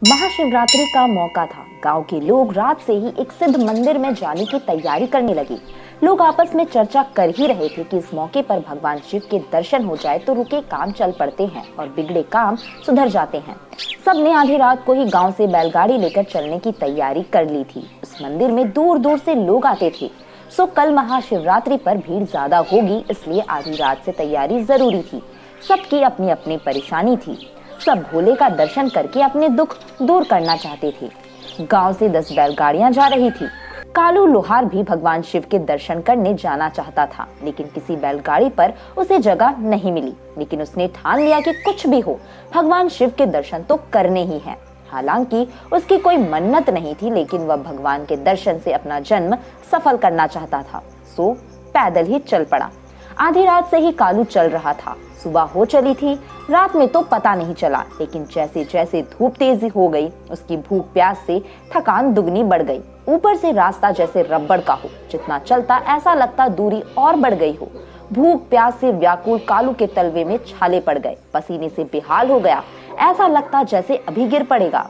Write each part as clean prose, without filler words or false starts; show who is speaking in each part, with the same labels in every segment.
Speaker 1: महाशिवरात्रि का मौका था। गांव के लोग रात से ही एक सिद्ध मंदिर में जाने की तैयारी करने लगे। लोग आपस में चर्चा कर ही रहे थे कि इस मौके पर भगवान शिव के दर्शन हो जाए तो रुके काम चल पड़ते हैं और बिगड़े काम सुधर जाते हैं। सबने आधी रात को ही गांव से बैलगाड़ी लेकर चलने की तैयारी कर ली थी। इस मंदिर में दूर दूर से लोग आते थे। सो कल महाशिवरात्रि पर भीड़ ज्यादा होगी, इसलिए आधी रात से तैयारी जरूरी थी। सबकी अपनी अपनी परेशानी थी। सब भोले का दर्शन करके अपने दुख दूर करना चाहते थे। गांव से 10 बैलगाड़ियां जा रही थी। कालू लोहार भी भगवान शिव के दर्शन करने जाना चाहता था, लेकिन किसी बैलगाड़ी पर उसे जगह नहीं मिली। लेकिन उसने ठान लिया कि कुछ भी हो, भगवान शिव के दर्शन तो करने ही हैं। हालांकि उसकी कोई मन्नत नहीं थी, लेकिन वह भगवान के दर्शन से अपना जन्म सफल करना चाहता था। सो पैदल ही चल पड़ा। आधी रात से ही कालू चल रहा था। सुबह हो चली थी। रात में तो पता नहीं चला, लेकिन जैसे जैसे धूप तेज हो गई, उसकी भूख प्यास से थकान दुगनी बढ़ गई। ऊपर से रास्ता जैसे रबड़ का हो, जितना चलता ऐसा लगता दूरी और बढ़ गई हो। भूख प्यास से व्याकुल कालू के तलवे में छाले पड़ गए। पसीने से बेहाल हो गया। ऐसा लगता जैसे अभी गिर पड़ेगा।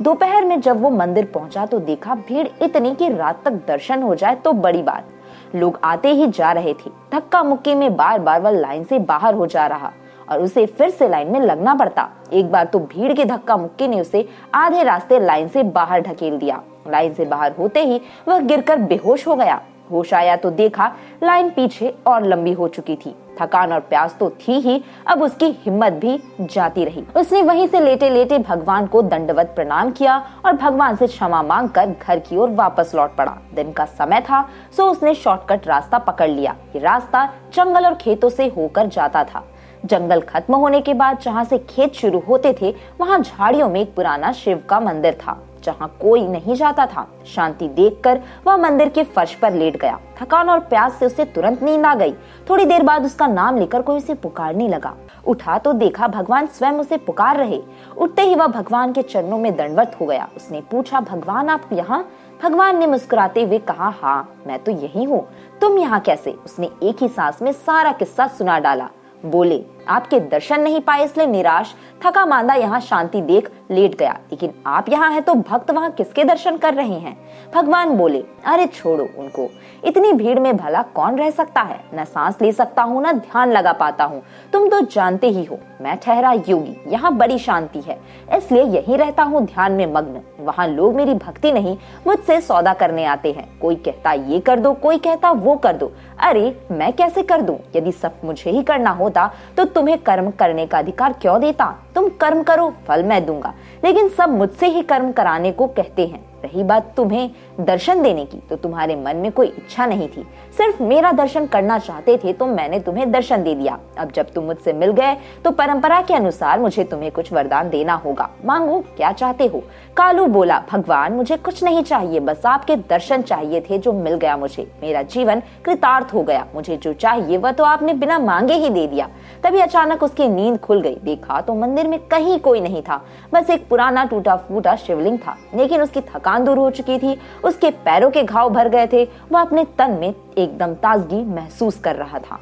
Speaker 1: दोपहर में जब वो मंदिर पहुंचा तो देखा भीड़ इतनी कि रात तक दर्शन हो जाए तो बड़ी बात। लोग आते ही जा रहे थे। धक्का मुक्की में बार बार वह लाइन से बाहर हो जा रहा और उसे फिर से लाइन में लगना पड़ता। एक बार तो भीड़ के धक्का मुक्की ने उसे आधे रास्ते लाइन से बाहर ढकेल दिया। लाइन से बाहर होते ही वह गिरकर बेहोश हो गया। होश आया तो देखा लाइन पीछे और लंबी हो चुकी थी। थकान और प्यास तो थी ही, अब उसकी हिम्मत भी जाती रही। उसने वहीं से लेटे लेटे भगवान को दंडवत प्रणाम किया और भगवान से क्षमा मांगकर घर की ओर वापस लौट पड़ा। दिन का समय था, सो उसने शॉर्टकट रास्ता पकड़ लिया। ये रास्ता जंगल और खेतों से होकर जाता था। जंगल खत्म होने के बाद जहाँ से खेत शुरू होते थे, वहाँ झाड़ियों में एक पुराना शिव का मंदिर था, जहाँ कोई नहीं जाता था। शांति देखकर वह मंदिर के फर्श पर लेट गया। थकान और प्यास से उसे तुरंत नींद आ गई। थोड़ी देर बाद उसका नाम लेकर कोई उसे पुकारने लगा। उठा तो देखा भगवान स्वयं उसे पुकार रहे। उठते ही वह भगवान के चरणों में दंडवत हो गया। उसने पूछा, भगवान आप यहाँ? भगवान ने मुस्कुराते हुए कहा, हाँ मैं तो यही हूँ। तुम यहाँ कैसे? उसने एक ही सांस में सारा किस्सा सुना डाला। बोले, आपके दर्शन नहीं पाए इसलिए निराश थका मांदा यहाँ शांति देख लेट गया, लेकिन आप यहाँ हैं तो भक्त वहाँ किसके दर्शन कर रहे हैं? भगवान बोले, अरे छोड़ो उनको, इतनी भीड़ में भला कौन रह सकता है? न सांस ले सकता हूँ न ध्यान लगा पाता हूँ। तुम तो जानते ही हो मैं ठहरा योगी, यहाँ बड़ी शांति है, इसलिए यही रहता हूँ ध्यान में मग्न। वहाँ लोग मेरी भक्ति नहीं मुझसे सौदा करने आते हैं। कोई कहता ये कर दो, कोई कहता वो कर दो। अरे मैं कैसे कर दूं? यदि सब मुझे ही करना होता तो तुम्हें कर्म करने का अधिकार क्यों देता? तुम कर्म करो, फल मैं दूंगा। लेकिन सब मुझसे ही कर्म कराने को कहते हैं। रही बात तुम्हें दर्शन देने की, तो तुम्हारे मन में कोई इच्छा नहीं थी, सिर्फ मेरा दर्शन करना चाहते थे, तो मैंने तुम्हें दर्शन दे दिया। अब जब तुम मुझसे मिल गए तो परंपरा के अनुसार मुझे तुम्हें कुछ वरदान देना होगा। मांगो, क्या चाहते हो? कालू बोला, भगवान मुझे कुछ नहीं चाहिए, बस आपके दर्शन चाहिए थे जो मिल गया मुझे। मेरा जीवन कृतार्थ हो गया। मुझे जो चाहिए वह तो आपने बिना मांगे ही दे दिया। तभी अचानक उसकी नींद खुल गई। देखा तो मंदिर में कहीं कोई नहीं था, बस एक पुराना टूटा फूटा शिवलिंग था। लेकिन उसकी थकान दूर हो चुकी थी, उसके पैरों के घाव भर गए थे। वह अपने तन में एकदम ताजगी महसूस कर रहा था।